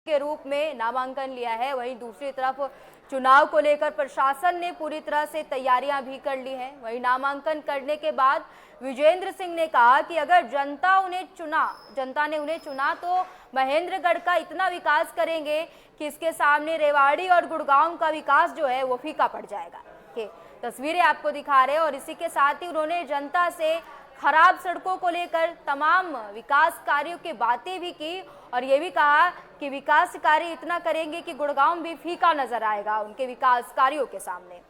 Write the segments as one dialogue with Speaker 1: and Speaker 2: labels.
Speaker 1: के रूप में नामांकन लिया है। वहीं दूसरी तरफ चुनाव को लेकर प्रशासन ने पूरी तरह से तैयारियां भी कर ली हैं। वहीं नामांकन करने के बाद विजेंद्र सिंह ने कहा कि अगर जनता ने उन्हें चुना तो महेंद्रगढ़ का इतना विकास करेंगे कि इसके सामने रेवाड़ी और गुड़गांव का विकास जो है वो फीका पड़ जाएगा। कि तस्वीरें आपको दिखा रहे हैं और इसी के साथ ही उन्होंने जनता से खराब सड़कों को लेकर तमाम विकास कार्यों की बातें भी की और ये भी कहा कि विकास कार्य इतना करेंगे कि गुड़गांव भी फीका नजर आएगा उनके विकास कार्यों के सामने।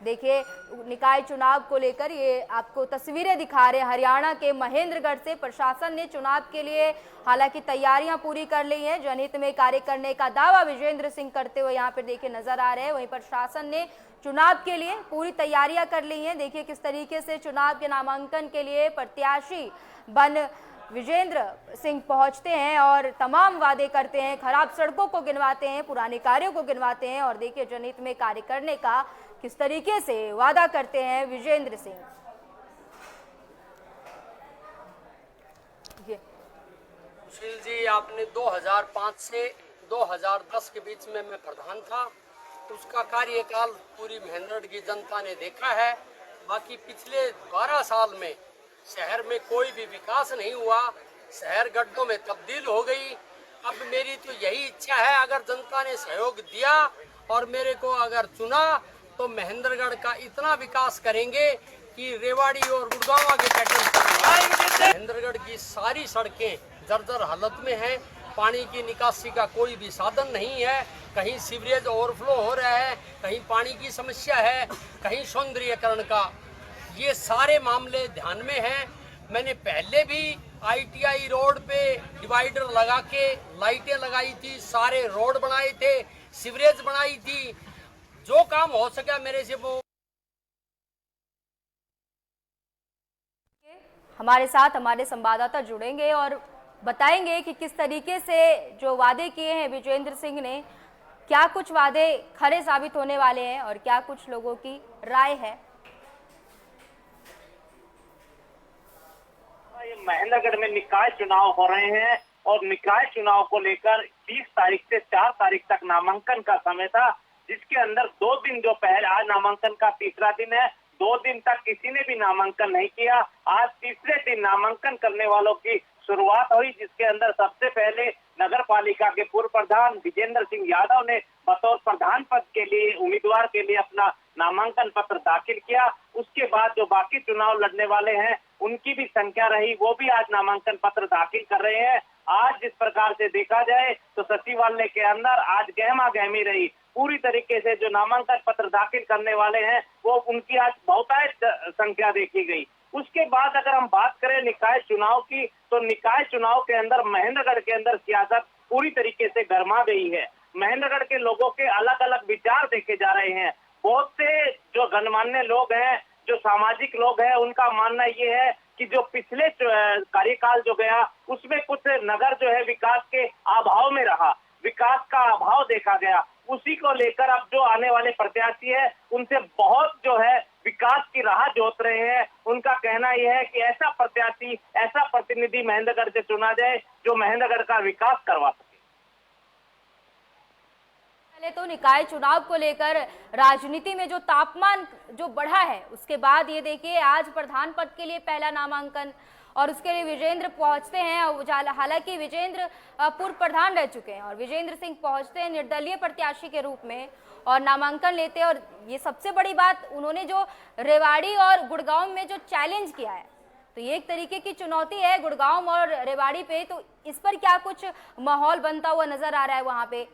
Speaker 1: देखिए निकाय चुनाव को लेकर ये आपको तस्वीरें दिखा रहे हैं हरियाणा के महेंद्रगढ़ से। प्रशासन ने चुनाव के लिए हालांकि तैयारियां पूरी कर ली हैं। जनहित में कार्य करने का दावा विजेंद्र सिंह करते हुए यहाँ पे देखिए नजर आ रहे हैं। वहीं प्रशासन ने चुनाव के लिए पूरी तैयारियां कर ली हैं। देखिए किस तरीके से चुनाव के नामांकन के लिए प्रत्याशी बन विजेंद्र सिंह पहुंचते हैं और तमाम वादे करते हैं, खराब सड़कों को गिनवाते हैं, पुराने कार्यों को गिनवाते हैं और देखिए जनहित में कार्य करने का किस तरीके से वादा करते हैं विजेंद्र सिंह।
Speaker 2: सुशील जी, आपने 2005 से 2010 के बीच में मैं प्रधान था, उसका कार्यकाल पूरी महेंद्रगढ़ की जनता ने देखा है। बाकी पिछले 12 साल में शहर में कोई भी विकास नहीं हुआ, शहर गड्ढों में तब्दील हो गई। अब मेरी तो यही इच्छा है, अगर जनता ने सहयोग दिया और मेरे को अगर चुना तो महेंद्रगढ़ का इतना विकास करेंगे कि रेवाड़ी और गुड़गांव के पैटर्न। महेंद्रगढ़ की सारी सड़कें जर्जर हालत में हैं, पानी की निकासी का कोई भी साधन नहीं है, कहीं सीवरेज ओवरफ्लो हो रहा है, कहीं पानी की समस्या है, कहीं सौंदर्यीकरण का। ये सारे मामले ध्यान में हैं। मैंने पहले भी ITI रोड पे डिवाइडर लगा के लाइटें लगाई थी, सारे रोड बनाए थे, सीवरेज बनाई थी। जो काम हो सका मेरे से वो।
Speaker 1: हमारे साथ हमारे संवाददाता जुड़ेंगे और बताएंगे कि किस तरीके से जो वादे किए हैं विजेंद्र सिंह ने, क्या कुछ वादे खरे साबित होने वाले हैं और क्या कुछ लोगों की राय है।
Speaker 3: महेंद्रगढ़ में निकाय चुनाव हो रहे हैं और निकाय चुनाव को लेकर 30 तारीख से 4 तारीख तक नामांकन का समय था, जिसके अंदर 2 दिन जो पहले, आज नामांकन का तीसरा दिन है, 2 दिन तक किसी ने भी नामांकन नहीं किया। आज तीसरे दिन नामांकन करने वालों की शुरुआत हुई, जिसके अंदर सबसे पहले नगर पालिका के पूर्व प्रधान विजेंद्र सिंह यादव ने बतौर प्रधान पद के लिए उम्मीदवार के लिए अपना नामांकन पत्र दाखिल किया। उसके बाद जो बाकी चुनाव लड़ने वाले हैं उनकी भी संख्या रही, वो भी आज नामांकन पत्र दाखिल कर रहे हैं। आज जिस प्रकार से देखा जाए तो सचिवालय के अंदर आज गहमा गहमी रही। पूरी तरीके से जो नामांकन पत्र दाखिल करने वाले हैं वो उनकी आज बहुतायत संख्या देखी गई। उसके बाद अगर हम बात करें निकाय चुनाव की, तो निकाय चुनाव के अंदर महेंद्रगढ़ के अंदर सियासत पूरी तरीके से गर्मा गई है। महेंद्रगढ़ के लोगों के अलग अलग विचार देखे जा रहे हैं। बहुत से जो गणमान्य लोग हैं, जो सामाजिक लोग हैं, उनका मानना ये है कि जो पिछले कार्यकाल जो गया उसमें कुछ नगर जो है विकास के अभाव में रहा, विकास का अभाव देखा गया। उसी को लेकर अब जो आने वाले प्रत्याशी है उनसे बहुत जो है विकास की राह जोत रहे हैं। उनका कहना यह है कि ऐसा प्रत्याशी, ऐसा प्रतिनिधि महेंद्रगढ़ से चुना जाए जो महेंद्रगढ़ का विकास करवा सके।
Speaker 1: पहले तो निकाय चुनाव को लेकर राजनीति में जो तापमान जो बढ़ा है, उसके बाद ये देखिए आज प्रधान पद के लिए पहला नामांकन और उसके लिए विजेंद्र पहुंचते हैं। हालांकि विजेंद्र पूर्व प्रधान रह चुके हैं और विजेंद्र सिंह पहुंचते हैं निर्दलीय प्रत्याशी के रूप में और नामांकन लेते हैं। और ये सबसे बड़ी बात, उन्होंने जो रेवाड़ी और गुड़गांव में जो चैलेंज किया है, तो ये एक तरीके की चुनौती है गुड़गांव और रेवाड़ी पे। तो इस पर क्या कुछ माहौल बनता हुआ नजर आ रहा है वहां पे?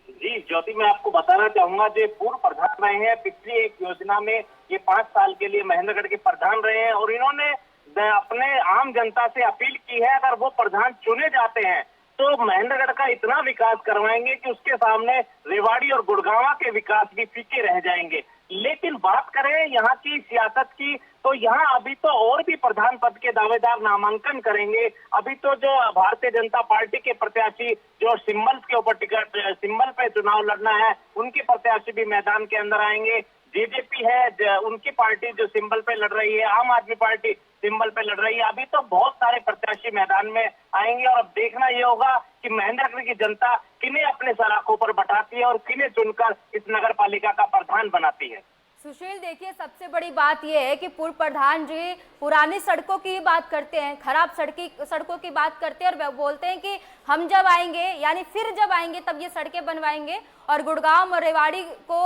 Speaker 3: जी ज्योति, मैं आपको बताना चाहूंगा, जो पूर्व प्रधान रहे हैं पिछली एक योजना में, ये 5 साल के लिए महेंद्रगढ़ के प्रधान रहे हैं और इन्होंने अपने आम जनता से अपील की है, अगर वो प्रधान चुने जाते हैं तो महेंद्रगढ़ का इतना विकास करवाएंगे कि उसके सामने रेवाड़ी और गुड़गांव के विकास भी फीके रह जाएंगे। लेकिन बात करें यहाँ की सियासत की, तो यहाँ अभी तो और भी प्रधान पद के दावेदार नामांकन करेंगे। अभी तो जो भारतीय जनता पार्टी के प्रत्याशी जो सिंबल के ऊपर टिकट, सिंबल पे चुनाव लड़ना है, उनके प्रत्याशी भी मैदान के अंदर आएंगे। जेजेपी है, उनकी पार्टी जो सिंबल पे लड़ रही है, आम आदमी पार्टी सिंबल पे लड़ रही है। अभी तो बहुत सारे प्रत्याशी मैदान में आएंगे और अब देखना ये होगा कि महेंद्रगढ़ की जनता किन्हें अपने सलाखों पर बैठाती है और किन्हें चुनकर इस नगर पालिका का प्रधान बनाती है।
Speaker 1: सुशील, देखिए सबसे बड़ी बात यह है कि पूर्व प्रधान जी पुरानी सड़कों की बात करते हैं, खराब सड़कों की बात करते हैं और बोलते हैं कि हम जब आएंगे यानी फिर जब आएंगे तब ये सड़कें बनवाएंगे और गुड़गांव और रेवाड़ी को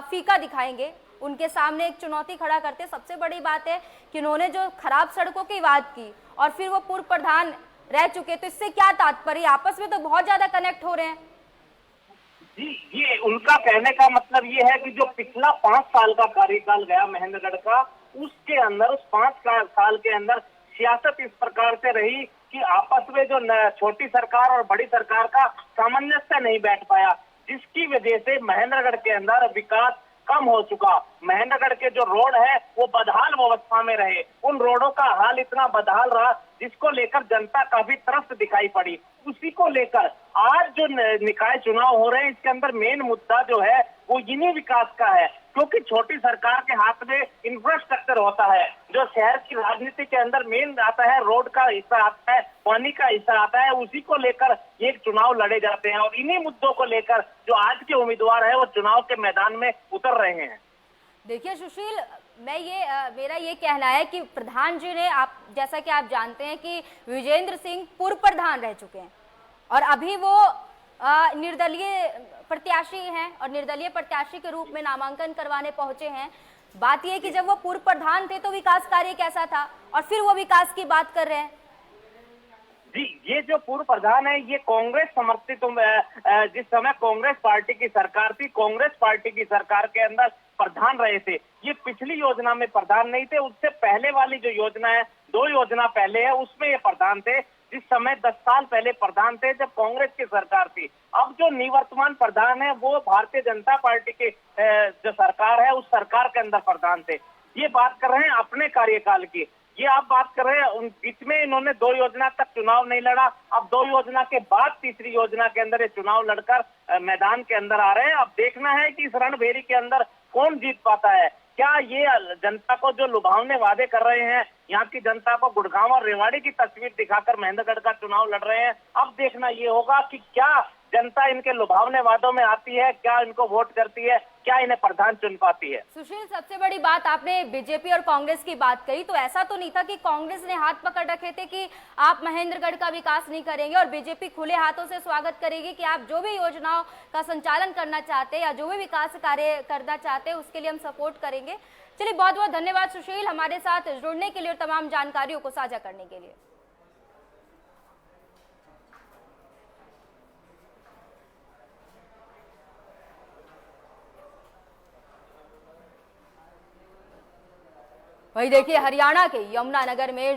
Speaker 1: फीका दिखाएंगे। उनके सामने एक चुनौती खड़ा करते हैं। सबसे बड़ी बात है कि उन्होंने जो खराब सड़कों की बात की और फिर वो पूर्व प्रधान रह चुके, तो इससे क्या तात्पर्य? आपस में तो बहुत ज्यादा कनेक्ट हो रहे हैं।
Speaker 3: जी, ये उनका कहने का मतलब ये है कि जो पिछला 5 साल का कार्यकाल गया महेंद्रगढ़ का, उसके अंदर उस 5 साल के अंदर सियासत इस प्रकार से रही कि आपस में जो छोटी सरकार और बड़ी सरकार का सामंजस्य नहीं बैठ पाया, जिसकी वजह से महेंद्रगढ़ के अंदर विकास कम हो चुका। महेंद्रगढ़ के जो रोड है वो बदहाल अवस्था में रहे, उन रोडों का हाल इतना बदहाल रहा जिसको लेकर जनता काफी त्रस्त दिखाई पड़ी। उसी को लेकर आज जो निकाय चुनाव हो रहे हैं, इसके अंदर मेन मुद्दा जो है वो इन्हीं विकास का है, क्योंकि छोटी सरकार के हाथ में इंफ्रास्ट्रक्चर होता है। जो शहर की राजनीति के अंदर मेन आता है, रोड का हिस्सा आता है, पानी का हिस्सा आता है, उसी को लेकर ये चुनाव लड़े जाते हैं और इन्हीं मुद्दों को लेकर जो आज के उम्मीदवार है वो चुनाव के मैदान में उतर रहे हैं।
Speaker 1: देखिए सुशील, मेरा ये कहना है कि प्रधान जी ने, आप जैसा कि आप जानते हैं कि विजेंद्र सिंह पूर्व प्रधान रह चुके हैं और अभी वो निर्दलीय प्रत्याशी हैं और निर्दलीय प्रत्याशी के रूप में नामांकन करवाने पहुंचे हैं। बात यह कि जब वो पूर्व प्रधान थे तो विकास कार्य कैसा था और फिर वो विकास की बात कर रहे हैं।
Speaker 3: जी, ये जो पूर्व प्रधान है ये कांग्रेस समर्थित, जिस समय कांग्रेस पार्टी की सरकार थी, कांग्रेस पार्टी की सरकार के अंदर प्रधान रहे थे। ये पिछली योजना में प्रधान नहीं थे, उससे पहले वाली जो योजना है, 2 योजना पहले है, उसमें ये प्रधान थे। जिस समय 10 साल पहले प्रधान थे जब कांग्रेस की सरकार थी। अब जो निवर्तमान प्रधान है वो भारतीय जनता पार्टी की जो सरकार है उस सरकार के अंदर प्रधान थे। ये बात कर रहे हैं अपने कार्यकाल की, ये आप बात कर रहे हैं उन बीच में इन्होंने 2 योजना तक चुनाव नहीं लड़ा। अब 2 योजना के बाद तीसरी योजना के अंदर ये चुनाव लड़कर मैदान के अंदर आ रहे हैं। अब देखना है कि इस रणभेरी के अंदर कौन जीत पाता है। क्या ये जनता को जो लुभावने वादे कर रहे हैं, यहाँ की जनता को गुड़गांव और रेवाड़ी की तस्वीर दिखाकर महेंद्रगढ़ का चुनाव लड़ रहे हैं। अब देखना ये होगा कि क्या जनता इनके लुभावने वादों में आती है, क्या इनको वोट करती है, क्या इन्हें प्रधान चुन पाती है।
Speaker 1: सुशील, सबसे बड़ी बात, आपने बीजेपी और कांग्रेस की बात कही, तो ऐसा तो नहीं था कि कांग्रेस ने हाथ पकड़ रखे थे कि आप महेंद्रगढ़ का विकास नहीं करेंगे और बीजेपी खुले हाथों से स्वागत करेगी कि आप जो भी योजनाओं का संचालन करना चाहते हैं या जो भी विकास कार्य करना चाहते हैं उसके लिए हम सपोर्ट करेंगे। चलिए, बहुत बहुत धन्यवाद सुशील, हमारे साथ जुड़ने के लिए और तमाम जानकारियों को साझा करने के लिए। वही देखिए, हरियाणा के यमुनानगर में